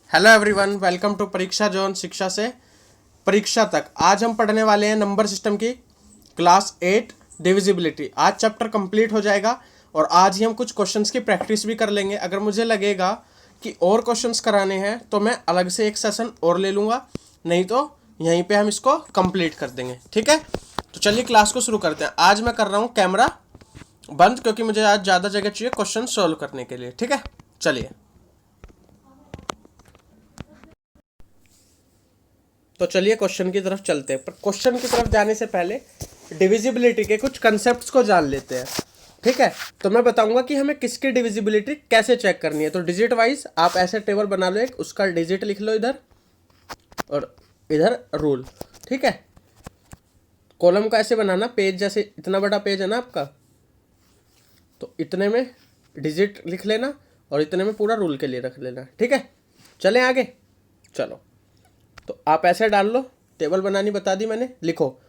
Hello everyone, welcome to परीक्षा zone. शिक्षा से परीक्षा तक आज हम पढ़ने वाले हैं नंबर सिस्टम की क्लास 8 डिविजिबिलिटी। आज चैप्टर कंप्लीट हो जाएगा और आज ही हम कुछ क्वेश्चंस की प्रैक्टिस भी कर लेंगे। अगर मुझे लगेगा कि और क्वेश्चंस कराने हैं तो मैं अलग से एक सेशन और ले लूँगा, नहीं तो यहीं पे हम इसको कंप्लीट कर देंगे। ठीक है, तो चलिए क्लास को शुरू करते हैं। आज मैं कर रहा हूँ कैमरा बंद क्योंकि मुझे आज ज़्यादा जगह चाहिए क्वेश्चन सॉल्व करने के लिए। ठीक है, चलिए। तो चलिए क्वेश्चन की तरफ चलते हैं, पर क्वेश्चन की तरफ जाने से पहले डिविजिबिलिटी के कुछ कंसेप्ट्स को जान लेते हैं। ठीक है, तो मैं बताऊंगा कि हमें किसकी डिविजिबिलिटी कैसे चेक करनी है। तो डिजिट वाइज आप ऐसे टेबल बना लो, एक उसका डिजिट लिख लो इधर और इधर रूल। ठीक है, कॉलम का ऐसे बनाना, पेज जैसे इतना बड़ा पेज है ना आपका, तो इतने में डिजिट लिख लेना और इतने में पूरा रूल के लिए रख लेना। ठीक है, चलें आगे। चलो, तो आप ऐसे डाल लो, टेबल बनानी बता दी मैंने। लिखो,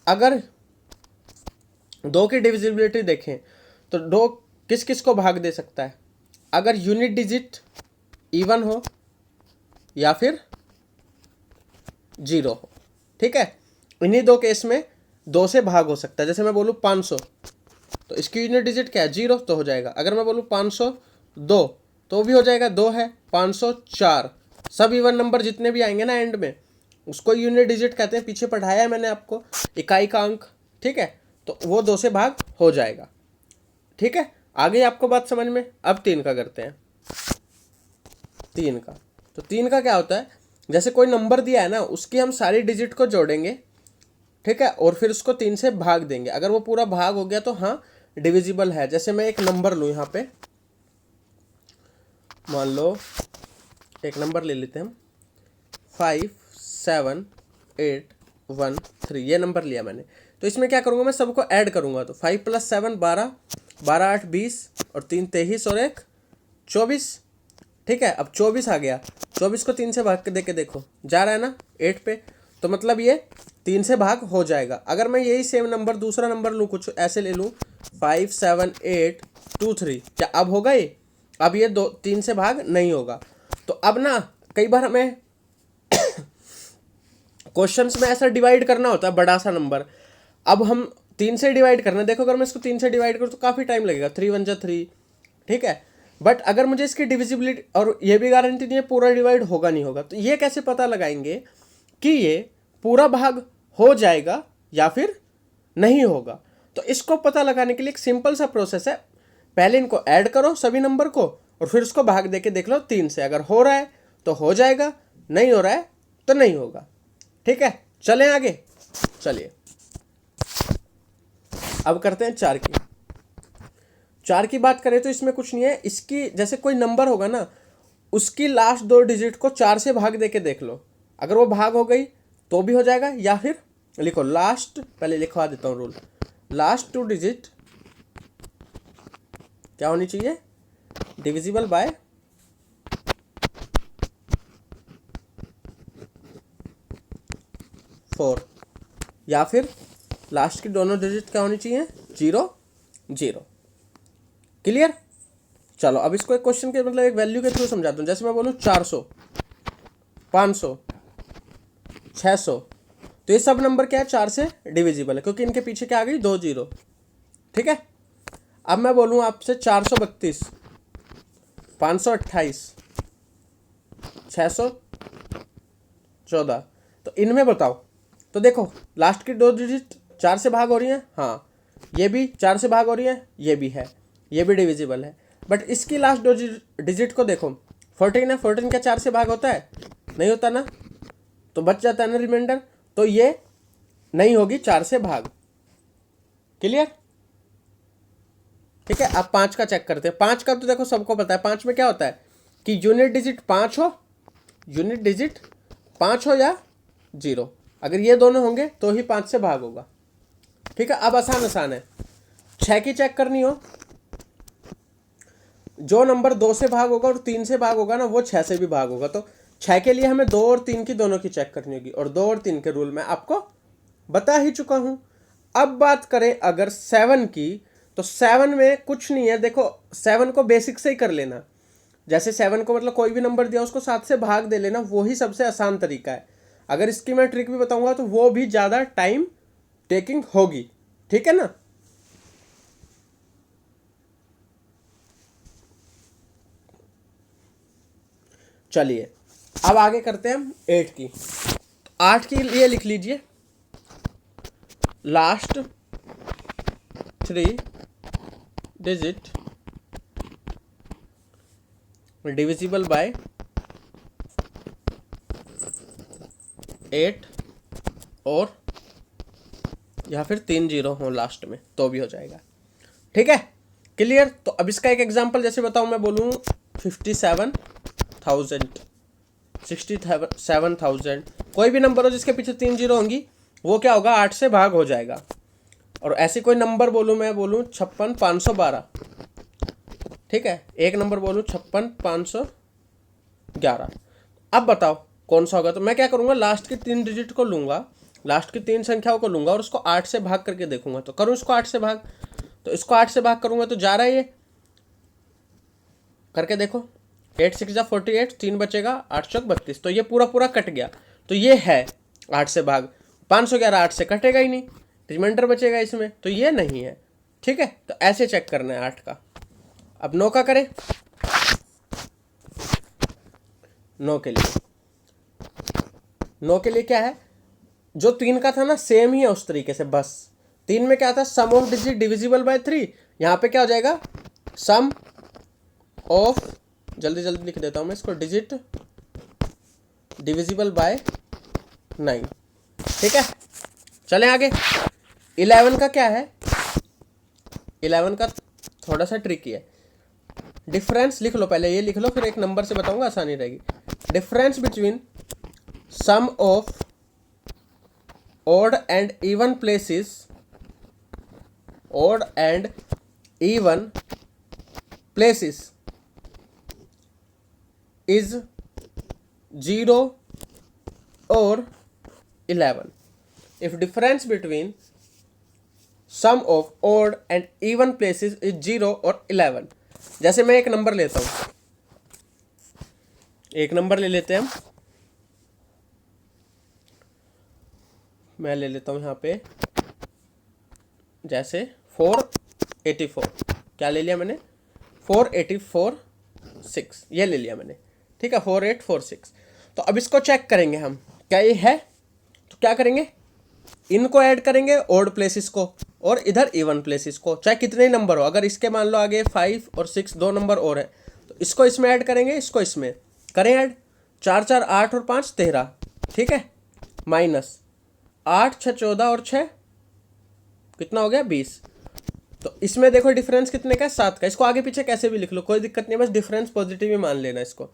अगर दो की डिविजिबिलिटी देखें तो दो किस किस को भाग दे सकता है। अगर यूनिट डिजिट इवन हो या फिर जीरो हो। ठीक है, इन्हीं दो केस में दो से भाग हो सकता है। जैसे मैं बोलूँ 500, तो इसकी यूनिट डिजिट क्या है, जीरो, तो हो जाएगा। अगर मैं बोलूँ 502 तो भी हो जाएगा, दो है। 504, सब इवन नंबर जितने भी आएंगे ना एंड में, उसको यूनिट डिजिट कहते हैं। पीछे पढ़ाया है मैंने आपको, इकाई का अंक। ठीक है, तो वो दो से भाग हो जाएगा। ठीक है, आ गई आपको बात समझ में। अब तीन का करते हैं। तीन का, तो तीन का क्या होता है, जैसे कोई नंबर दिया है ना, उसकी हम सारी डिजिट को जोड़ेंगे। ठीक है, और फिर उसको तीन से भाग देंगे। अगर वो पूरा भाग हो गया तो हाँ डिविजिबल है। जैसे मैं एक नंबर लूँ यहाँ पे, मान लो एक नंबर ले लेते हैं हम, 57813। ये नंबर लिया मैंने, तो इसमें क्या करूँगा, मैं सबको ऐड करूँगा। तो 5 + 7 12, 12 8 20 और 3 23 और 1 24। ठीक है, अब 24 आ गया। 24 को 3 से भाग के देके देखो, जा रहा है ना 8 पे, तो मतलब ये 3 से भाग हो जाएगा। अगर मैं यही सेम नंबर दूसरा नंबर लूँ, कुछ ऐसे ले लूँ 57823, क्या अब होगा ये? अब ये 3 से भाग नहीं होगा। तो अब ना कई बार हमें क्वेश्चंस में ऐसा डिवाइड करना होता है बड़ा सा नंबर। अब हम 3 से डिवाइड करना, देखो अगर मैं इसको 3 से डिवाइड करूँ तो काफ़ी टाइम लगेगा, 3 1 जा 3। ठीक है, बट अगर मुझे इसकी डिविजिबिलिटी, और ये भी गारंटी नहीं है पूरा डिवाइड होगा नहीं होगा, तो ये कैसे पता लगाएंगे कि ये पूरा भाग हो जाएगा या फिर नहीं होगा? तो इसको पता लगाने के लिए एक सिंपल सा प्रोसेस है। पहले इनको ऐड करो सभी नंबर को, और फिर उसको भाग देके देख लो 3 से। अगर हो रहा है तो हो जाएगा, नहीं हो रहा है तो नहीं होगा। ठीक है, चलें आगे। चलिए अब करते हैं 4 की। 4 की बात करें तो इसमें कुछ नहीं है। इसकी जैसे कोई नंबर होगा ना, उसकी लास्ट 2 डिजिट को 4 से भाग देके देख लो। अगर वो भाग हो गई तो भी हो जाएगा, या फिर लिखो लास्ट, पहले लिखवा देता हूँ रूल, लास्ट 2 डिजिट क्या होनी चाहिए, डिविजिबल बाय 4, या फिर लास्ट की दोनों डिजिट क्या होनी चाहिए, 0 0। क्लियर? चलो अब इसको एक क्वेश्चन के मतलब एक वैल्यू के थ्रू समझाता हूँ। जैसे मैं बोलूँ 400, 500, 600, तो ये सब नंबर क्या है, 4 से डिविजिबल है, क्योंकि इनके पीछे क्या आ गई, 2 0। ठीक है, अब मैं बोलूँ आपसे 432, 528, 614, तो इनमें बताओ। तो देखो लास्ट की 2 डिजिट 4 से भाग हो रही हैं, हाँ ये भी 4 से भाग हो रही है, ये भी है, ये भी डिविजिबल है। बट इसकी लास्ट 2 डिजिट को देखो, 14 है, 14 क्या 4 से भाग होता है, नहीं होता ना, तो बच जाता है ना रिमाइंडर, तो ये नहीं होगी 4 से भाग। क्लियर? ठीक है, अब 5 का चेक करते हैं। 5 का तो देखो सबको पता है, 5 में क्या होता है कि यूनिट डिजिट 5 हो, यूनिट डिजिट 5 हो या 0, अगर ये दोनों होंगे तो ही 5 से भाग होगा। ठीक है, अब आसान आसान है। 6 की चेक करनी हो, जो नंबर 2 से भाग होगा और 3 से भाग होगा ना, वो 6 से भी भाग होगा। तो 6 के लिए हमें 2 और 3 की दोनों की चेक करनी होगी, और 2 और 3 के रूल मैं आपको बता ही चुका हूं। अब बात करें अगर 7 की, तो 7 में कुछ नहीं है। देखो 7 को बेसिक से ही कर लेना। जैसे 7 को मतलब कोई भी नंबर दिया उसको 7 से भाग दे लेना, वो ही सबसे आसान तरीका है। अगर इसकी मैं ट्रिक भी बताऊंगा तो वो भी ज़्यादा टाइम टेकिंग होगी, ठीक है ना। चलिए अब आगे करते हैं हम 8 की। 8 के लिए लिख लीजिए लास्ट 3 डिजिट डिविजिबल बाय 8 और या फिर 3 जीरो हो लास्ट में तो भी हो जाएगा, ठीक है, क्लियर। तो अब इसका एक एग्जांपल जैसे बताऊं, मैं बोलूं 57,000 67,000, कोई भी नंबर हो जिसके पीछे 3 जीरो होंगी, वो क्या होगा 8 से भाग हो जाएगा। और ऐसे कोई नंबर बोलूं, मैं बोलूं 56,512, ठीक है, एक नंबर बोलूं 56,511। अब बताओ कौन सा होगा। तो मैं क्या करूंगा, लास्ट की 3 डिजिट को लूंगा, लास्ट की 3 संख्याओं को लूंगा और उसको 8 से भाग करके देखूंगा। तो करूं इसको 8 से भाग, तो इसको 8 से भाग करूंगा तो जा रहा है ये, करके देखो 8 6 48, 3 बचेगा, 8 चौक 32, तो ये पूरा पूरा कट गया। तो ये है 8 से भाग। 511 8 से कटेगा ही नहीं, रिमाइंडर बचेगा इसमें, तो ये नहीं है, ठीक है। तो ऐसे चेक करना है 8 का। अब 9 का करें। 9 के लिए, 9 के लिए क्या है, जो 3 का था ना सेम ही है उस तरीके से, बस 3 में क्या था, sum of digit divisible by 3, यहाँ पे क्या हो जाएगा सम ऑफ, जल्दी जल्दी लिख देता हूं मैं इसको, डिजिट डिविजिबल बाय 9, ठीक है। चलें आगे। 11 का क्या है, 11 का थोड़ा सा ट्रिकी है। डिफरेंस लिख लो पहले, ये लिख लो, फिर एक नंबर से बताऊंगा, आसानी रहेगी। Difference between sum of odd and even places, odd and even places is 0 or 11. If difference between sum of odd and even places is 0 or 11, जैसे मैं एक नंबर लेता हूं, एक नंबर ले लेते हैं हम, मैं ले लेता हूं यहां पे जैसे 484, क्या ले लिया मैंने 4846, ये ले लिया मैंने, ठीक है 4846। तो अब इसको चेक करेंगे हम, क्या ये है, तो क्या करेंगे, इनको ऐड करेंगे ओड प्लेसेस को और इधर इवन प्लेसेस को, चाहे कितने ही नंबर हो। अगर इसके मान लो आगे 5 और 6 दो नंबर और है तो इसको इसमें ऐड करेंगे, इसको इसमें करें ऐड, 4 4 8 और 5 13, ठीक है, माइनस 8 6 14 और 6 कितना हो गया 20। तो इसमें देखो डिफरेंस कितने का है 7 का, इसको आगे पीछे कैसे भी लिख लो कोई दिक्कत नहीं, बस डिफरेंस पॉजिटिव ही मान लेना इसको।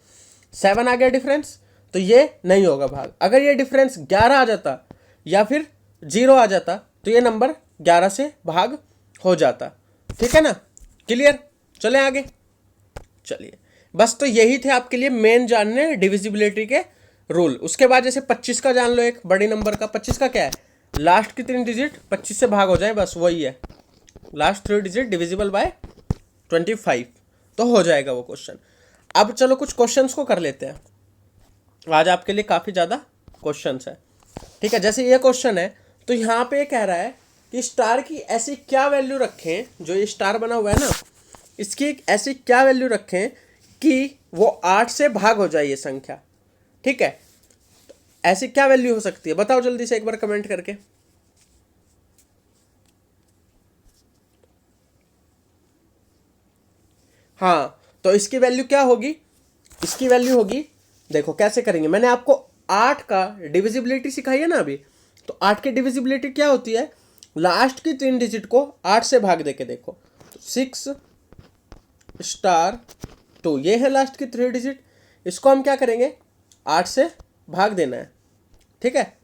7 आ गया डिफरेंस, तो ये नहीं होगा भाग। अगर ये डिफरेंस 11 आ जाता या फिर 0 आ जाता तो ये नंबर 11 से भाग हो जाता, ठीक है ना, क्लियर। चले आगे। चलिए बस तो यही थे आपके लिए मेन जानने डिविजिबिलिटी के रूल। उसके बाद जैसे 25 का जान लो, एक बड़ी नंबर का। 25 का क्या है, लास्ट की 3 डिजिट 25 से भाग हो जाए, बस वही है, लास्ट 3 डिजिट डिविजिबल बाय 25, तो हो जाएगा वो क्वेश्चन। अब चलो कुछ क्वेश्चंस को कर लेते हैं, आज आपके लिए काफ़ी ज़्यादा क्वेश्चंस है, ठीक है। जैसे ये क्वेश्चन है तो यहाँ पे कह रहा है कि स्टार की ऐसी क्या वैल्यू रखें, जो ये स्टार बना हुआ है ना, इसकी एक ऐसी क्या वैल्यू रखें कि वो 8 से भाग हो जाए ये संख्या, ठीक है। तो ऐसी क्या वैल्यू हो सकती है, बताओ जल्दी से एक बार कमेंट करके। हाँ तो इसकी वैल्यू क्या होगी, इसकी वैल्यू होगी, देखो कैसे करेंगे, मैंने आपको 8 का डिविजिबिलिटी सिखाई है ना अभी, तो 8 की डिविजिबिलिटी क्या होती है, लास्ट की 3 डिजिट को 8 से भाग दे के देखो, तो 6 स्टार 2, ये है लास्ट की 3 डिजिट, इसको हम क्या करेंगे 8 से भाग देना है, ठीक है,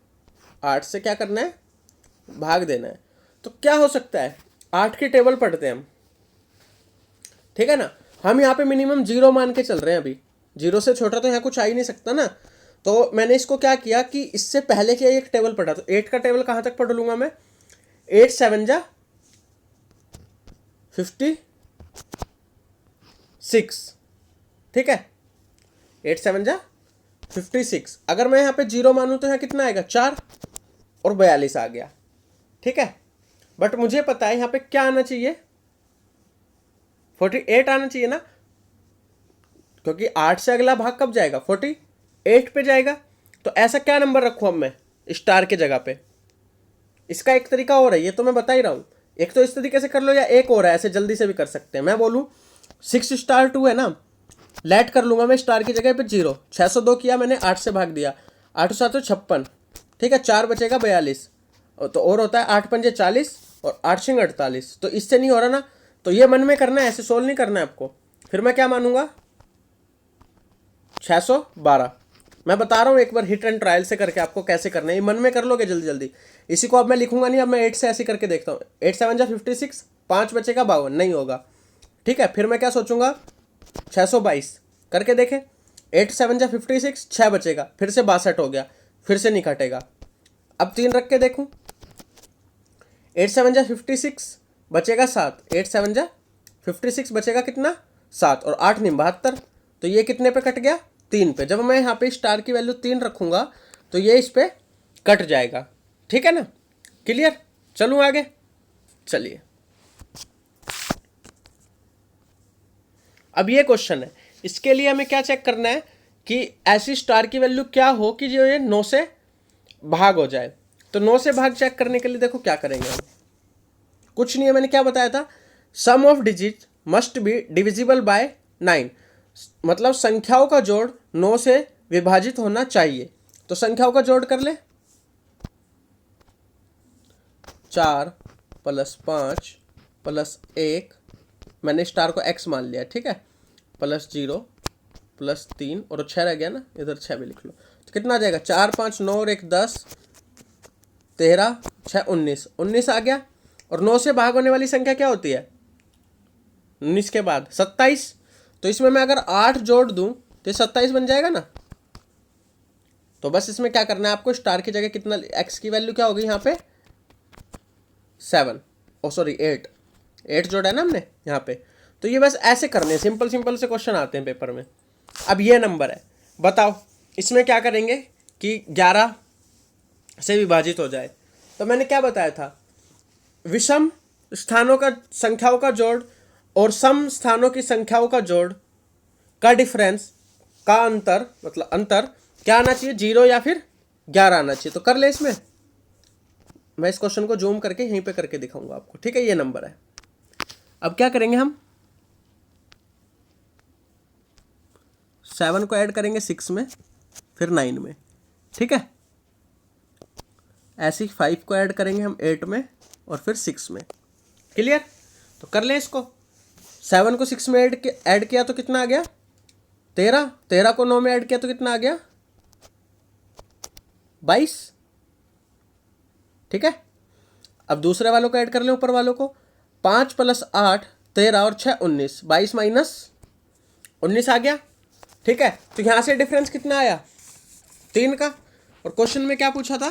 8 से क्या करना है भाग देना है। तो क्या हो सकता है, 8 की टेबल पढ़ते हैं हम, ठीक है ना। हम यहाँ पे मिनिमम 0 मान के चल रहे हैं अभी, 0 से छोटा तो यहाँ कुछ आ ही नहीं सकता ना। तो मैंने इसको क्या किया कि इससे पहले क्या एक टेबल पढ़ा, तो 8 का टेबल कहाँ तक पढ़ लूँगा मैं, 8 7 जा 56, ठीक है, 8 7 जा 56। अगर मैं यहाँ पे 0 मानूँ तो यहाँ कितना आएगा 4 और 42 आ गया। ठीक है, बट मुझे पता है यहाँ पे क्या आना चाहिए, 48 आना चाहिए ना, क्योंकि 8 से अगला भाग कब जाएगा 48 पे जाएगा। तो ऐसा क्या नंबर रखूँ अब मैं स्टार के जगह पे? इसका एक तरीका और है, ये तो मैं बता ही रहा हूँ। एक तो इस तरीके से कर लो, या एक और है, ऐसे जल्दी से भी कर सकते हैं। मैं बोलूँ 6 स्टार 2 है ना, लेट कर लूंगा मैं स्टार की जगह पे 0। 602 किया मैंने, 8 से भाग दिया, 8 7 56। ठीक है, 4 बचेगा 42, तो और होता है 8 5 40 और 8 6 48। तो इससे नहीं हो रहा ना, तो ये मन में करना है, ऐसे सोल्व नहीं करना है आपको। फिर मैं क्या मानूंगा 612। मैं बता रहा हूँ एक बार हिट एंड ट्रायल से करके आपको कैसे करना है, ये मन में कर लोगे जल्दी जल्दी। इसी को अब मैं लिखूंगा नहीं, अब मैं 8 से ऐसे करके देखता हूँ। 8 7 जा 56, 5 बचेगा 52, नहीं होगा। ठीक है, फिर मैं क्या सोचूंगा 622 करके देखें। 8 7 जा 56, 6 बचेगा, फिर से 62 हो गया, फिर से नहीं कटेगा। अब 3 रख के देखूं, 8 7 जा 56 बचेगा 7, 8 7 जा 56 बचेगा कितना 7, और 8 नहीं 72। तो ये कितने पे कट गया 3 पे। जब मैं यहाँ पे स्टार की वैल्यू 3 रखूंगा तो ये इस पे कट जाएगा। ठीक है ना, क्लियर? चलूँ आगे, चलिए। अब ये क्वेश्चन है, इसके लिए हमें क्या चेक करना है कि ऐसी स्टार की वैल्यू क्या हो कि जो ये 9 से भाग हो जाए। तो 9 से भाग चेक करने के लिए देखो क्या करेंगे हम, कुछ नहीं है, मैंने क्या बताया था, sum of digit must be divisible by 9। मतलब संख्याओं का जोड़ 9 से विभाजित होना चाहिए। तो संख्याओं का जोड़ कर ले, 4 + 5 + 1, मैंने स्टार को x मान लिया, ठीक है, +0 +3 और 6 रह गया ना, इधर 6 भी लिख लो। तो कितना आ जाएगा 4 5 9 और 1 10, 13 6 19, 19 आ गया। और 9 से भाग होने वाली संख्या क्या होती है 19 के बाद 27। तो इसमें मैं अगर 8 जोड़ दूं तो 27 बन जाएगा ना। तो बस इसमें क्या करना है आपको, स्टार की जगह कितना, x की वैल्यू क्या होगी यहाँ पे 7, ओ सॉरी 8 जोड़ा है ना हमने यहाँ पे। तो ये बस ऐसे करने हैं, सिंपल सिंपल से क्वेश्चन आते हैं पेपर में। अब ये नंबर है, बताओ इसमें क्या करेंगे कि 11 से विभाजित हो जाए। तो मैंने क्या बताया था, विषम स्थानों का संख्याओं का जोड़ और सम स्थानों की संख्याओं का जोड़ का डिफरेंस का अंतर, मतलब अंतर क्या आना चाहिए 0 या फिर 11 आना चाहिए। तो कर ले इसमें, मैं इस क्वेश्चन को जूम करके यहीं पे करके दिखाऊंगा आपको। ठीक है, ये नंबर है। अब क्या करेंगे हम 7 को ऐड करेंगे 6 में, फिर 9 में। ठीक है, ऐसे ही 5 को ऐड करेंगे हम 8 में और फिर 6 में। क्लियर? तो कर लें इसको, 7 को 6 में ऐड किया तो कितना आ गया 13, 13 को 9 में ऐड किया तो कितना आ गया 22। ठीक है, अब दूसरे वालों को ऐड कर लें, ऊपर वालों को, 5 + 8 13 और 6 19, 22 - 19 आ गया। ठीक है, तो यहां से डिफरेंस कितना आया 3 का। और क्वेश्चन में क्या पूछा था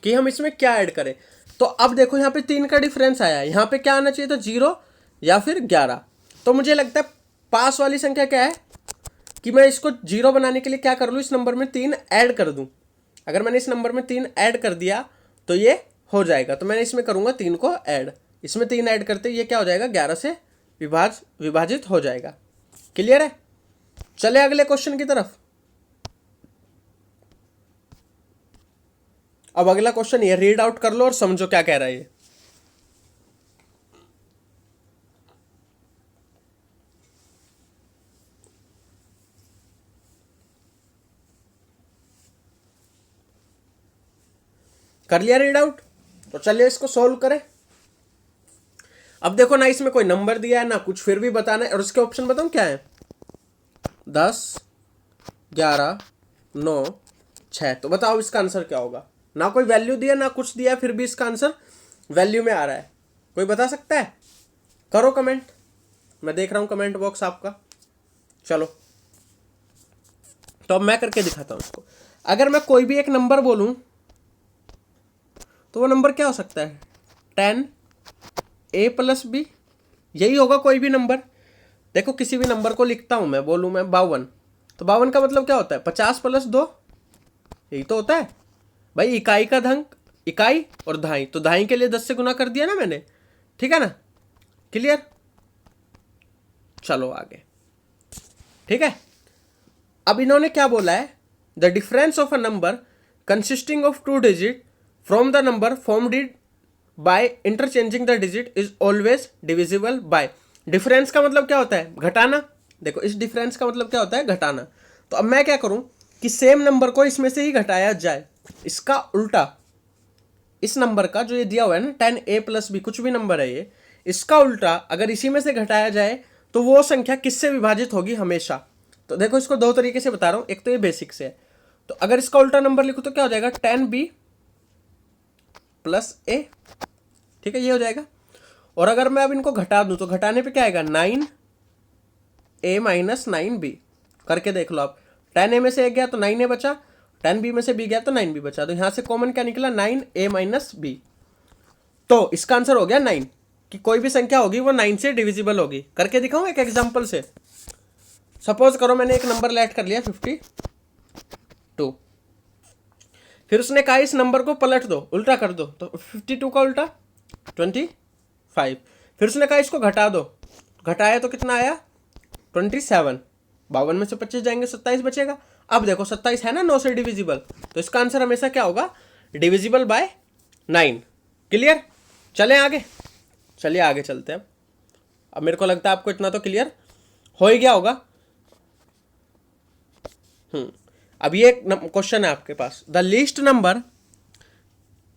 कि हम इसमें क्या ऐड करें। तो अब देखो यहाँ पे 3 का डिफरेंस आया, यहाँ पे क्या आना चाहिए था 0 या फिर 11। तो मुझे लगता है पास वाली संख्या क्या है कि मैं इसको 0 बनाने के लिए क्या कर लूँ, इस नंबर में 3 ऐड कर दूँ। अगर मैंने इस नंबर में 3 ऐड कर दिया तो ये हो जाएगा। तो मैंने इसमें करूँगा 3 को ऐड, इसमें 3 ऐड करते ये क्या हो जाएगा 11 से विभाजित हो जाएगा। क्लियर है? चले अगले क्वेश्चन की तरफ। अब अगला क्वेश्चन ये रीड आउट कर लो और समझो क्या कह रहा है ये। कर लिया रीड आउट? तो चलिए इसको सॉल्व करें। अब देखो ना, इसमें कोई नंबर दिया है ना कुछ, फिर भी बताना है। और उसके ऑप्शन बताऊं क्या है 10 11 9 6। तो बताओ इसका आंसर क्या होगा। ना कोई वैल्यू दिया ना कुछ दिया, फिर भी इसका आंसर वैल्यू में आ रहा है। कोई बता सकता है? करो कमेंट, मैं देख रहा हूं कमेंट बॉक्स आपका। चलो तो अब मैं करके दिखाता हूं इसको। अगर मैं कोई भी एक नंबर बोलूं तो वो नंबर क्या हो सकता है 10 a + b, यही होगा कोई भी नंबर। देखो किसी भी नंबर को लिखता हूँ मैं, बोलूँ मैं 52, तो 52 का मतलब क्या होता है? 50 + 2, यही तो होता है भाई। इकाई का अंक, इकाई और दहाई, तो दहाई के लिए 10 से गुना कर दिया ना मैंने, ठीक है ना? क्लियर? चलो आगे, ठीक है। अब इन्होंने क्या बोला है? The difference of a number consisting of 2 digit from the number formed by interchanging the digit is always divisible by. Difference का मतलब क्या होता है? घटाना। देखो इस डिफरेंस का मतलब क्या होता है? घटाना। तो अब मैं क्या करूं कि सेम नंबर को इसमें से ही घटाया जाए, इसका उल्टा, इस नंबर का जो ये दिया हुआ है ना 10a + b, कुछ भी नंबर है ये, इसका उल्टा अगर इसी में से घटाया जाए तो वो संख्या किससे विभाजित होगी? हमेशा। तो देखो इसको दो तरीके से बता रहा हूं, एक तो ये बेसिक से है। तो अगर इसका उल्टा नंबर लिखो तो क्या हो जाएगा? 10b + a, ठीक है, ये हो जाएगा। और अगर मैं अब इनको घटा दूं तो घटाने पे क्या आएगा? 9a - 9b। करके देख लो आप, 10a में से 1 गया तो 9a बचा, 10b में से b गया तो 9b बचा, तो यहां से कॉमन क्या निकला? 9a - b। तो इसका आंसर हो गया 9, कि कोई भी संख्या होगी वो 9 से डिविजिबल होगी। करके दिखाऊं एक एग्जांपल से। सपोज करो मैंने एक नंबर लेट कर लिया 52, फिर उसने कहा इस नंबर को पलट दो, उल्टा कर दो, तो 52 का उल्टा 25। फिर उसने कहा इसको घटा दो, घटाया तो कितना आया? 27। 52 में से 25 जाएंगे, 27 बचेगा। अब देखो 27 है ना 9 से डिविजिबल, तो इसका आंसर हमेशा क्या होगा? Divisible by 9। क्लियर? चलें आगे, चलिए आगे चलते हैं। अब मेरे को लगता है आपको इतना तो क्लियर हो ही गया होगा। अब ये क्वेश्चन है आपके पास, द लीस्ट नंबर,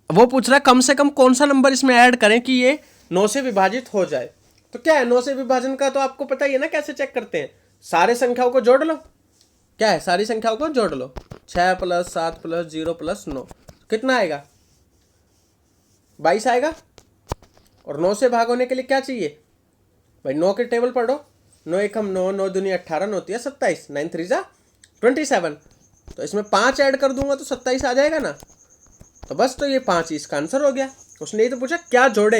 वो पूछ रहा है कम से कम कौन सा नंबर इसमें ऐड करें कि ये 9 से विभाजित हो जाए। तो क्या है 9 से विभाजन का? तो आपको पता ही है ना कैसे चेक करते हैं। सारे संख्याओं को जोड़ लो। क्या है? सारी संख्याओं को जोड़ लो। 6 + 7 + 0 + 9 कितना आएगा? 22 आएगा। और 9 से भाग होने के लिए क्या चाहिए भाई? 9 के टेबल पढ़ो। 9 × 9, 9 दूनी 18, 9 × 27, 9 × 3 = 27। तो इसमें 5 ऐड कर दूंगा तो 27 आ जाएगा ना। तो बस, तो ये 5 इसका आंसर हो गया। उसने ये तो पूछा क्या जोड़े,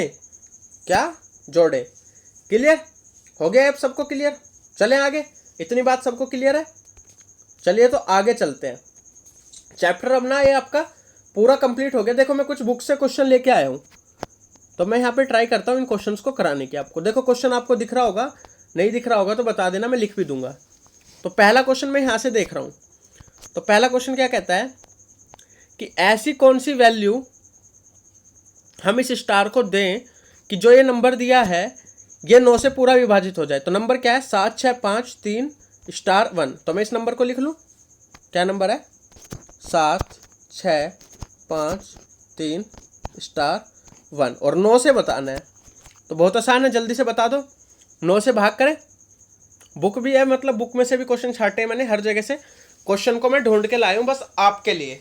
क्या जोड़े। क्लियर हो गया? अब सबको क्लियर? चलें आगे, इतनी बात सबको क्लियर है? चलिए तो आगे चलते हैं। चैप्टर अब ना ये आपका पूरा कंप्लीट हो गया। देखो मैं कुछ बुक से क्वेश्चन लेके आया हूँ, तो मैं यहाँ पे ट्राई करता हूँ इन क्वेश्चंस को कराने की आपको। देखो क्वेश्चन आपको दिख रहा होगा, नहीं दिख रहा होगा तो बता देना, मैं लिख भी दूंगा। तो पहला क्वेश्चन मैं यहाँ से देख रहा हूँ। तो पहला क्वेश्चन क्या कहता है कि ऐसी कौन सी वैल्यू हम इस स्टार को दें कि जो ये नंबर दिया है ये 9 से पूरा विभाजित हो जाए। तो नंबर क्या है? 7 6 5 3 *1। तो मैं इस नंबर को लिख लूँ। क्या नंबर है? 7 6 5 3 *1। और 9 से बताना है। तो बहुत आसान है, जल्दी से बता दो। 9 से भाग करें। बुक भी है, मतलब बुक में से भी क्वेश्चन छाटे मैंने, हर जगह से क्वेश्चन को मैं ढूंढ के लाया हूँ बस आपके लिए।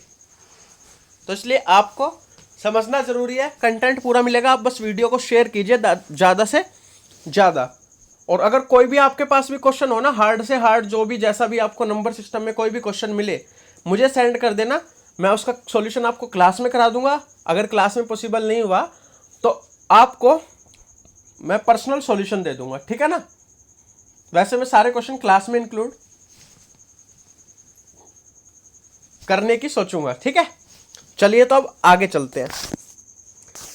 तो इसलिए आपको समझना जरूरी है, कंटेंट पूरा मिलेगा। आप बस वीडियो को शेयर कीजिए ज़्यादा से ज़्यादा। और अगर कोई भी आपके पास भी क्वेश्चन हो ना, हार्ड से हार्ड, जो भी जैसा भी आपको नंबर सिस्टम में कोई भी क्वेश्चन मिले, मुझे सेंड कर देना। मैं उसका सॉल्यूशन आपको क्लास में करा दूंगा। अगर क्लास में पॉसिबल नहीं हुआ तो आपको मैं पर्सनल सॉल्यूशन दे दूंगा, ठीक है ना। वैसे मैं सारे क्वेश्चन क्लास में इंक्लूड करने की सोचूंगा, ठीक है। चलिए तो अब आगे चलते हैं।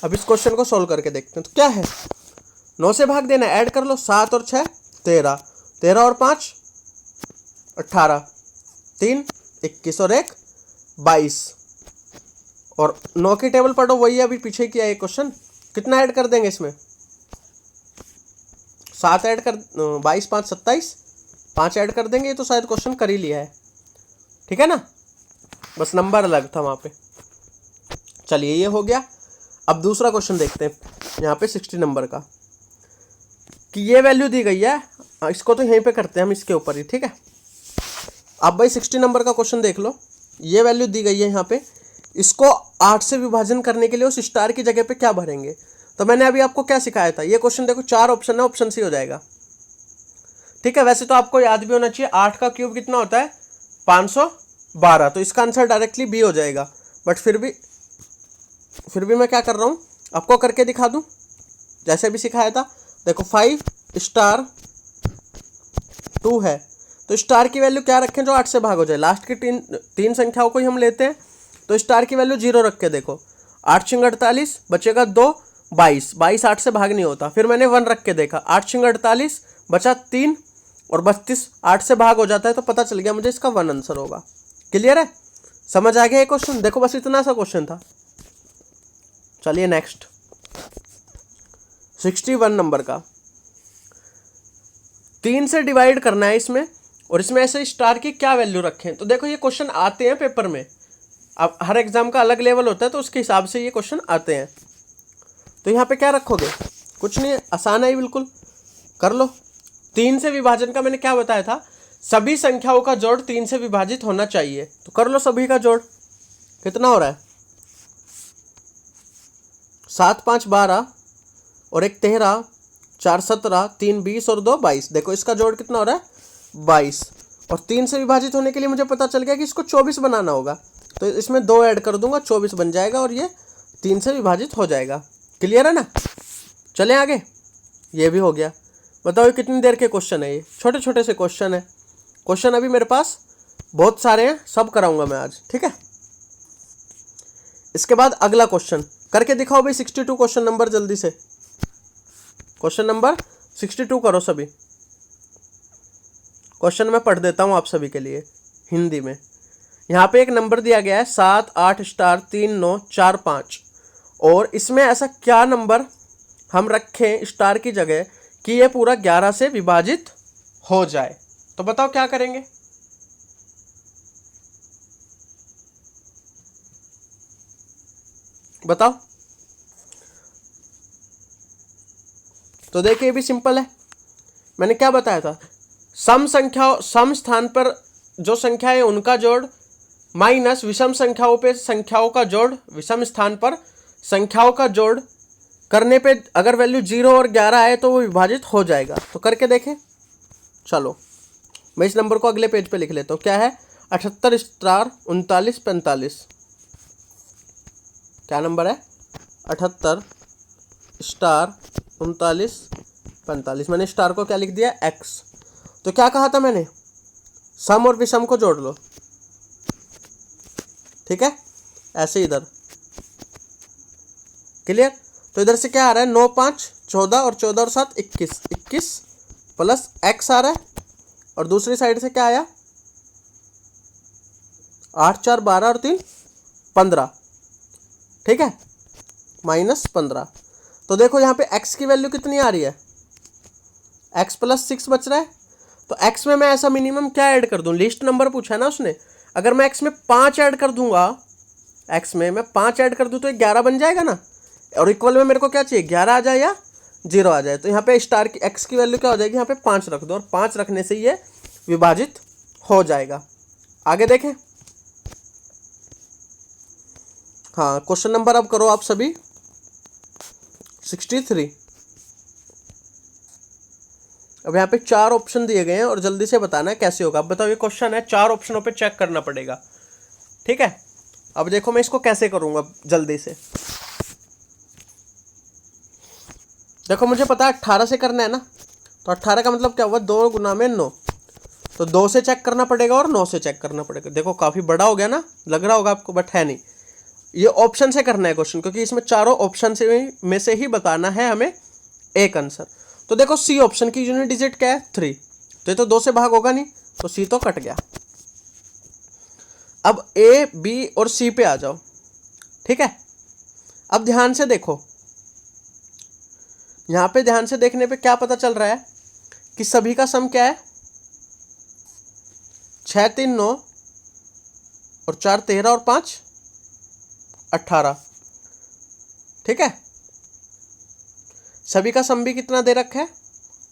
अब इस क्वेश्चन को सोल्व करके देखते हैं। तो क्या है? 9 से भाग देना, ऐड कर लो। 7 और 6 13, 13 और 5 18, 3 21 और 1 22। और 9 की टेबल पढ़ो, वही अभी पीछे किया है क्वेश्चन। कितना ऐड कर देंगे इसमें? 7 ऐड कर, 22 5 27, 5 ऐड कर देंगे। ये तो शायद क्वेश्चन कर ही लिया है, ठीक है ना, बस नंबर अलग था वहाँ पे। चलिए ये हो गया। अब दूसरा क्वेश्चन देखते हैं, यहाँ पे 60 नंबर का, कि ये वैल्यू दी गई है। इसको तो यहीं पे करते हैं हम, इसके ऊपर ही, ठीक है। अब भाई 60 नंबर का क्वेश्चन देख लो। ये वैल्यू दी गई है यहाँ पे, इसको 8 से विभाजन करने के लिए उस स्टार की जगह पे क्या भरेंगे। तो मैंने अभी आपको क्या सिखाया था, ये क्वेश्चन देखो 4 ऑप्शन है, ऑप्शन सी हो जाएगा, ठीक है। वैसे तो आपको याद भी होना चाहिए, 8 का क्यूब कितना होता है? 512। तो इसका आंसर डायरेक्टली बी हो जाएगा। बट फिर भी मैं क्या कर रहा हूँ, आपको करके दिखा दूँ जैसे भी सिखाया था। देखो 5 * 2 है, तो स्टार की वैल्यू क्या रखें जो 8 से भाग हो जाए, लास्ट की तीन संख्याओं को ही हम लेते हैं, तो स्टार की वैल्यू 0 रख के देखो, 8 छिंग 48 बचेगा 2, 22, 22 8 से भाग नहीं होता, फिर मैंने 1 रख के देखा, 8 छिंग 48 बचा 3 और 32 8 से भाग हो जाता है, तो पता चल गया मुझे इसका 1 आंसर होगा। क्लियर है, समझ आ गया ये क्वेश्चन? देखो बस इतना सा क्वेश्चन था। चलिए नेक्स्ट 61 नंबर का, 3 से डिवाइड करना है इसमें, और इसमें ऐसे स्टार की क्या वैल्यू रखें। तो देखो ये क्वेश्चन आते हैं पेपर में, अब हर एग्जाम का अलग लेवल होता है तो उसके हिसाब से ये क्वेश्चन आते हैं। तो यहाँ पे क्या रखोगे, कुछ नहीं, आसान है बिल्कुल, कर लो। 3 से विभाजन का मैंने क्या बताया था, सभी संख्याओं का जोड़ 3 से विभाजित होना चाहिए, तो कर लो सभी का जोड़। कितना हो रहा है, 7 5 12 और 1 13, 4 17, 3 20 और 2 22। देखो इसका जोड़ कितना हो रहा है 22, और 3 से विभाजित होने के लिए मुझे पता चल गया कि इसको 24 बनाना होगा, तो इसमें 2 ऐड कर दूंगा, 24 बन जाएगा और ये 3 से विभाजित हो जाएगा। क्लियर है ना? चलें आगे, ये भी हो गया। बताओ ये कितनी देर के क्वेश्चन है, ये छोटे छोटे से क्वेश्चन है। क्वेश्चन अभी मेरे पास बहुत सारे हैं, सब कराऊंगा मैं आज, ठीक है। इसके बाद अगला क्वेश्चन करके दिखाओ भाई, 62 क्वेश्चन नंबर, जल्दी से क्वेश्चन नंबर 62 करो सभी। क्वेश्चन मैं पढ़ देता हूं आप सभी के लिए हिंदी में। यहाँ पे एक नंबर दिया गया है 7 8 स्टार 3 9 4 5, और इसमें ऐसा क्या नंबर हम रखें स्टार की जगह कि ये पूरा 11 से विभाजित हो जाए। तो बताओ क्या करेंगे। बताओ। तो देखिए ये भी सिंपल है, मैंने क्या बताया था, सम स्थान पर जो संख्या है उनका जोड़ माइनस विषम संख्याओं पे संख्याओं का जोड़, विषम स्थान पर संख्याओं का जोड़ करने पे अगर वैल्यू 0 और 11 आए तो वो विभाजित हो जाएगा। तो करके देखें। चलो मैं इस नंबर को अगले पेज पे लिख लेता हूँ। क्या है, 78 स्टार 39 45। क्या नंबर है, 78 स्टार 39 45। मैंने स्टार को क्या लिख दिया, x। तो क्या कहा था मैंने, सम और विषम को जोड़ लो, ठीक है, ऐसे इधर। क्लियर? तो इधर से क्या आ रहा है, 9 5 14 और 14 और 7 21, 21 प्लस x आ रहा है, और दूसरी साइड से क्या आया, 8 4 12 और 3 15, ठीक है, माइनस 15। तो देखो यहाँ पे x की वैल्यू कितनी आ रही है, x प्लस 6 बच रहा है। तो x में मैं ऐसा मिनिमम क्या ऐड कर दूं, लिस्ट नंबर पूछा है ना उसने, अगर मैं x में 5 ऐड कर दूंगा, x में मैं 5 ऐड कर दूं तो 11 बन जाएगा ना, और इक्वल में मेरे को क्या चाहिए, 11 आ जाए या 0 आ जाए। तो यहाँ पे स्टार की x की वैल्यू क्या हो जाएगी, यहाँ पे 5 रख दो, और 5 रखने से ये विभाजित हो जाएगा। आगे देखें। हाँ क्वेश्चन नंबर अब करो आप सभी 63। अब यहाँ पे 4 ऑप्शन दिए गए हैं और जल्दी से बताना है कैसे होगा। अब बताओ ये क्वेश्चन है, 4 ऑप्शनों पे चेक करना पड़ेगा, ठीक है। अब देखो मैं इसको कैसे करूंगा जल्दी से। देखो मुझे पता है 18 से करना है ना, तो 18 का मतलब क्या हुआ, 2 गुना में 9, तो 2 से चेक करना पड़ेगा और 9 से चेक करना पड़ेगा। देखो काफ़ी बड़ा हो गया ना, लग रहा होगा आपको, बट है नहीं। ये ऑप्शन से करना है क्वेश्चन, क्योंकि इसमें चारों ऑप्शन में से ही बताना है हमें एक आंसर। तो देखो सी ऑप्शन की यूनिट डिजिट क्या है, 3, तो ये तो 2 से भाग होगा नहीं, तो सी तो कट गया। अब ए बी और सी पे आ जाओ, ठीक है। अब ध्यान से देखो, यहाँ पे ध्यान से देखने पे क्या पता चल रहा है कि सभी का सम क्या है, 6 3 9 और 4 13 और 5 18, ठीक है। सभी का सम भी कितना दे रखा है,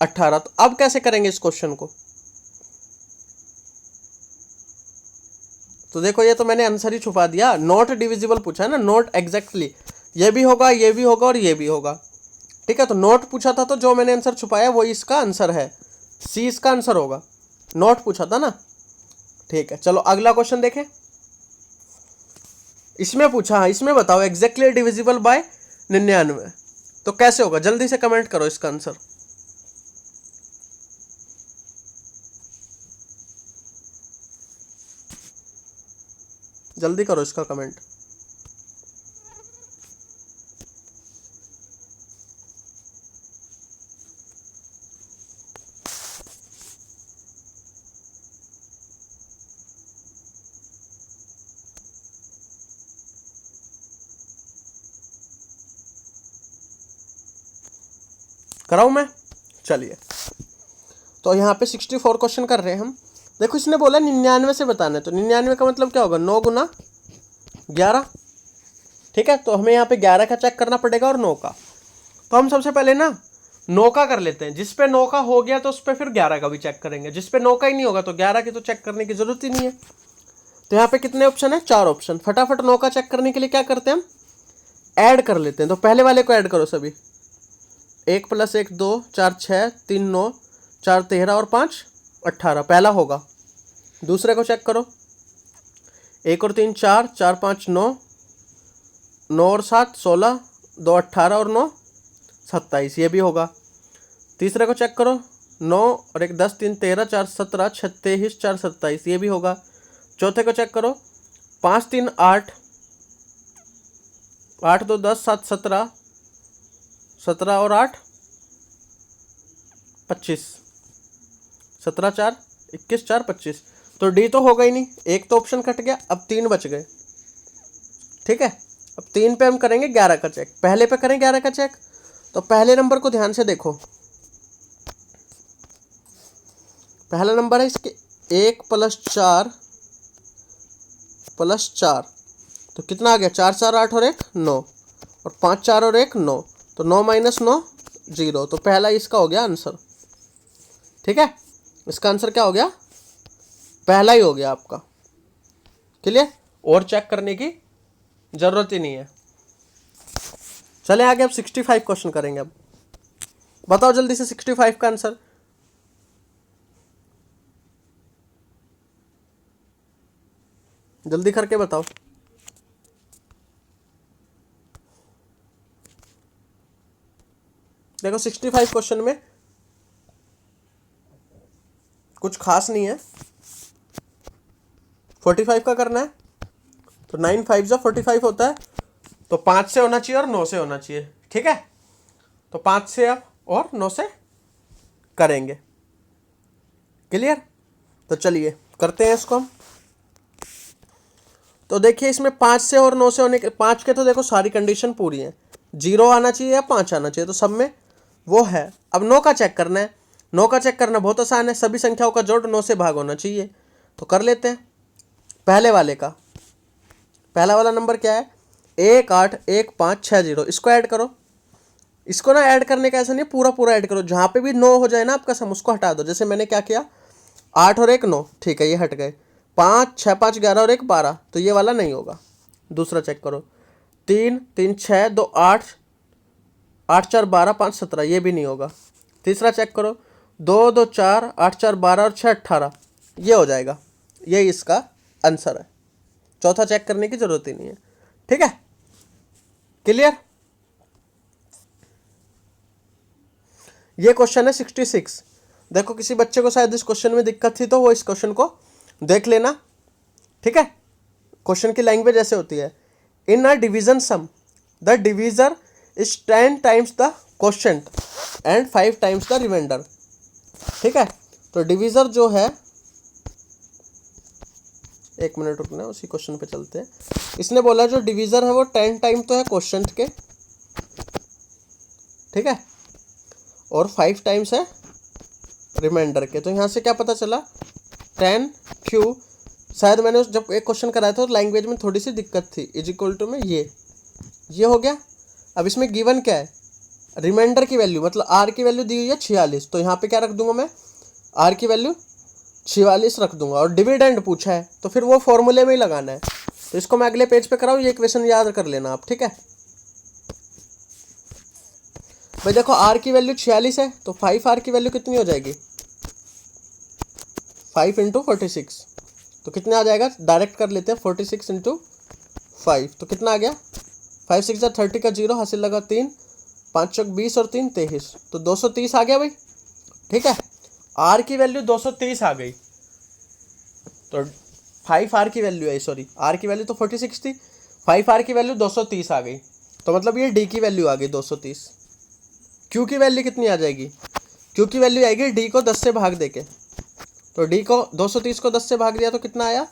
18। तो अब कैसे करेंगे इस क्वेश्चन को, तो देखो ये तो मैंने आंसर ही छुपा दिया, नॉट डिविजिबल पूछा है ना, नॉट एग्जैक्टली, ये भी होगा, ये भी होगा और ये भी होगा, ठीक है। तो नॉट पूछा था, तो जो मैंने आंसर छुपाया वो इसका आंसर है, सी इसका आंसर होगा, नॉट पूछा था ना, ठीक है। चलो अगला क्वेश्चन देखें। इसमें पूछा, हाँ इसमें बताओ एग्जैक्टली डिविजिबल बाय 99, तो कैसे होगा, जल्दी से कमेंट करो इसका आंसर। जल्दी करो इसका कमेंट। कराऊं मैं? चलिए, तो यहाँ पे 64 क्वेश्चन कर रहे हैं हम। देखो इसने बोला 99 से बताना है, तो 99 का मतलब क्या होगा, 9 गुना 11। ठीक है, तो हमें यहाँ पे 11 का चेक करना पड़ेगा और 9 का। तो हम सबसे पहले ना 9 का कर लेते हैं। जिस पे 9 का हो गया तो उस पर फिर 11 का भी चेक करेंगे। जिस पे 9 का ही नहीं होगा तो 11 की तो चेक करने की जरूरत ही नहीं है। तो यहाँ पे कितने ऑप्शन है, 4 ऑप्शन। फटाफट 9 का चेक करने के लिए क्या करते हैं हम, ऐड कर लेते हैं। तो पहले वाले को ऐड करो सभी, 1 + 1 2, 4 6, 3 9, 4 13 और 5 18, पहला होगा। दूसरे को चेक करो, 1 और 3 4, 4 5 9, 9 और 7 16, 2 18 और 9 27, ये भी होगा। तीसरे को चेक करो, 9 और 1 10, 3 13, 4 17, 6 23, 4 27, ये भी होगा। चौथे को चेक करो, 5 3 8, 8 2 10, 7 17, 17 और 8 25, 17 4 21, 4 25। तो डी तो होगा ही नहीं, एक तो ऑप्शन कट गया। अब 3 बच गए। ठीक है, अब 3 पे हम करेंगे 11 का चेक। पहले पे करें 11 का चेक। तो पहले नंबर को ध्यान से देखो, पहला नंबर है इसके 1 + 4 + 4, तो कितना आ गया, 4 4 8 और 1 9, और 5 4 और 1 9, तो 9 - 9 0। तो पहला इसका हो गया आंसर। ठीक है, इसका आंसर क्या हो गया, पहला ही हो गया आपका। क्लियर, और चेक करने की जरूरत ही नहीं है। चले आगे, अब 65 क्वेश्चन करेंगे। अब बताओ जल्दी से 65 का आंसर। जल्दी करके बताओ। देखो 65 क्वेश्चन में कुछ खास नहीं है। 45 का करना है, तो 9 5 जो 45 होता है, तो 5 से होना चाहिए और 9 से होना चाहिए। ठीक है, तो 5 से अब और 9 से करेंगे। क्लियर, तो चलिए करते हैं इसको हम। तो देखिए इसमें 5 से और 9 से होने के, 5 के तो देखो सारी कंडीशन पूरी है, 0 आना चाहिए या 5 आना चाहिए, तो सब में वो है। अब 9 का चेक करना है। 9 का चेक करना बहुत आसान है, सभी संख्याओं का जोड़ 9 से भाग होना चाहिए। तो कर लेते हैं पहले वाले का। पहला वाला नंबर क्या है, 1 8 1 5 6 0। इसको ऐड करो। इसको ना ऐड करने का ऐसा नहीं, पूरा पूरा ऐड करो। जहाँ पे भी 9 हो जाए ना आपका सम, उसको हटा दो। जैसे मैंने क्या किया, 8 और 1 9, ठीक है, ये हट गए। 5 6 5 11 और 1 12, तो ये वाला नहीं होगा। दूसरा चेक करो, 3 3 6 2 8, 8 4 12 5 17, ये भी नहीं होगा। तीसरा चेक करो, 2 2 4 8 4 12 और 6 18, ये हो जाएगा। ये इसका आंसर है। चौथा चेक करने की जरूरत ही नहीं है। ठीक है, क्लियर। ये क्वेश्चन है 66। देखो किसी बच्चे को शायद इस क्वेश्चन में दिक्कत थी, तो वो इस क्वेश्चन को देख लेना। ठीक है, क्वेश्चन की लैंग्वेज ऐसे होती है, in a division sum the divisor is 10 times the quotient and 5 times the remainder. ठीक है, तो डिवीजर जो है, एक मिनट रुकना, उसी क्वेश्चन पे चलते हैं। इसने बोला जो डिवीजर है वो 10 टाइम तो है क्वोशिएंट के, ठीक है, और 5 टाइम्स है रिमाइंडर के। तो यहाँ से क्या पता चला, 10 क्यू, शायद मैंने जब एक क्वेश्चन कराया था तो लैंग्वेज में थोड़ी सी दिक्कत थी, इज इक्वल टू में ये हो गया। अब इसमें गिवन क्या है, रिमाइंडर की वैल्यू, मतलब आर की वैल्यू दी हुई है 46, तो यहाँ पे क्या रख दूंगा मैं, आर की वैल्यू 46 रख दूंगा। और डिविडेंड पूछा है तो फिर वो फॉर्मूले में ही लगाना है। तो इसको मैं अगले पेज पे कराऊँ, ये इक्वेशन याद कर लेना आप। ठीक है भाई, देखो आर की वैल्यू 46 है, तो 5 आर की वैल्यू कितनी हो जाएगी, 5 × 46, तो कितना आ जाएगा, डायरेक्ट कर लेते हैं, 46 × 5, तो कितना आ गया, 5 6 30 का 0 हासिल लगा 3, 5 चौक 20 और 3 23, तो 230 आ गया भाई। ठीक है, आर की वैल्यू 230 आ गई। तो 5R की वैल्यू है, सॉरी R की वैल्यू तो 46 थी, 5R की वैल्यू 230 आ गई, तो मतलब ये D की वैल्यू आ गई 230। Q की वैल्यू कितनी आ जाएगी? Q की वैल्यू आएगी D को 10 से भाग देके, तो D को 230 को 10 से भाग दिया तो कितना आया?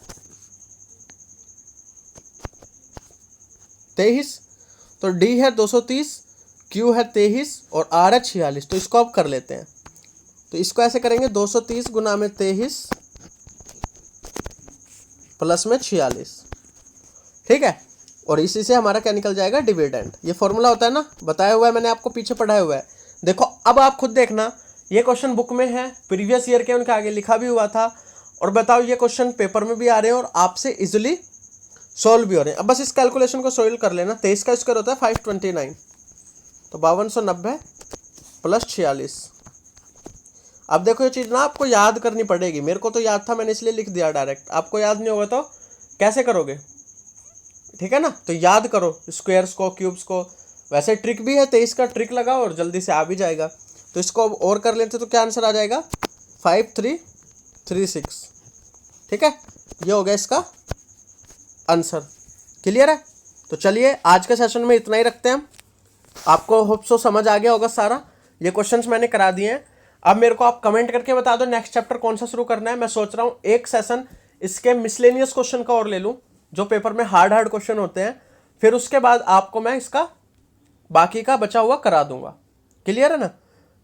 23। तो D है 230, Q है 23 और R है 46। तो इसको अब कर लेते हैं, तो इसको ऐसे करेंगे 230 गुना में 23 प्लस में 46, ठीक है। और इसी से हमारा क्या निकल जाएगा? डिविडेंड। ये फॉर्मूला होता है ना, बताया हुआ है मैंने आपको, पीछे पढ़ाया हुआ है। देखो अब आप खुद देखना, ये क्वेश्चन बुक में है, प्रीवियस ईयर के उनके आगे लिखा भी हुआ था, और बताओ ये क्वेश्चन पेपर में भी आ रहे हैं और आपसे इजिली सोल्व भी हो रहे हैं। अब बस इस कैलकुलेशन को सोल्व कर लेना। 23 का स्क्वायर होता है 529, तो 5290 प्लस 46। अब देखो ये चीज़ ना आपको याद करनी पड़ेगी, मेरे को तो याद था, मैंने इसलिए लिख दिया डायरेक्ट। आपको याद नहीं होगा तो कैसे करोगे, ठीक है ना? तो याद करो स्क्वायर्स को, क्यूब्स को। वैसे ट्रिक भी है, 23 का ट्रिक लगाओ और जल्दी से आ भी जाएगा। तो इसको अब और कर लेते तो क्या आंसर आ जाएगा? 5336, ठीक है। ये हो गया इसका आंसर। क्लियर है? तो चलिए आज के सेशन में इतना ही रखते हैं हम। आपको होप सो समझ आ गया होगा सारा। ये क्वेश्चंस मैंने करा दिए हैं। अब मेरे को आप कमेंट करके बता दो नेक्स्ट चैप्टर कौन सा शुरू करना है। मैं सोच रहा हूँ एक सेशन इसके मिसलेनियस क्वेश्चन का और ले लूँ, जो पेपर में हार्ड क्वेश्चन होते हैं, फिर उसके बाद आपको मैं इसका बाकी का बचा हुआ करा दूंगा। क्लियर है ना?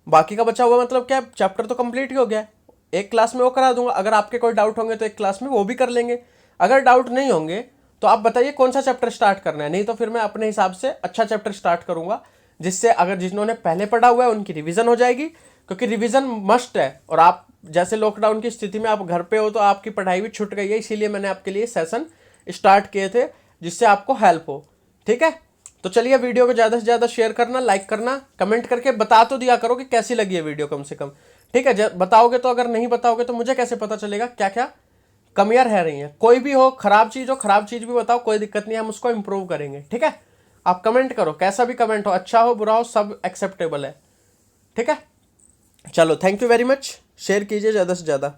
बाकी का बचा हुआ मतलब क्या, चैप्टर तो कंप्लीट ही हो गया है, एक क्लास में वो करा दूंगा। अगर आपके कोई डाउट होंगे तो एक क्लास में वो भी कर लेंगे। अगर डाउट नहीं होंगे तो आप बताइए कौन सा चैप्टर स्टार्ट करना है, नहीं तो फिर मैं अपने हिसाब से अच्छा चैप्टर स्टार्ट करूंगा, जिससे अगर जिन्होंने पहले पढ़ा हुआ है उनकी रिवीजन हो जाएगी, क्योंकि रिवीजन मस्ट है। और आप जैसे लॉकडाउन की स्थिति में आप घर पे हो तो आपकी पढ़ाई भी छूट गई है, इसीलिए मैंने आपके लिए सेशन स्टार्ट किए थे जिससे आपको हेल्प हो, ठीक है। तो चलिए वीडियो को ज़्यादा से ज़्यादा शेयर करना, लाइक करना, कमेंट करके बता तो दिया करो कि कैसी लगी है वीडियो कम से कम, ठीक है। बताओगे तो, अगर नहीं बताओगे तो मुझे कैसे पता चलेगा क्या क्या कमियां रह रही हैं। कोई भी हो, खराब चीज़ भी बताओ, कोई दिक्कत नहीं है, हम उसको इम्प्रूव करेंगे, ठीक है। आप कमेंट करो, कैसा भी कमेंट हो, अच्छा हो बुरा हो, सब एक्सेप्टेबल है, ठीक है। चलो thank you very much, share कीजिए ज़्यादा से ज़्यादा।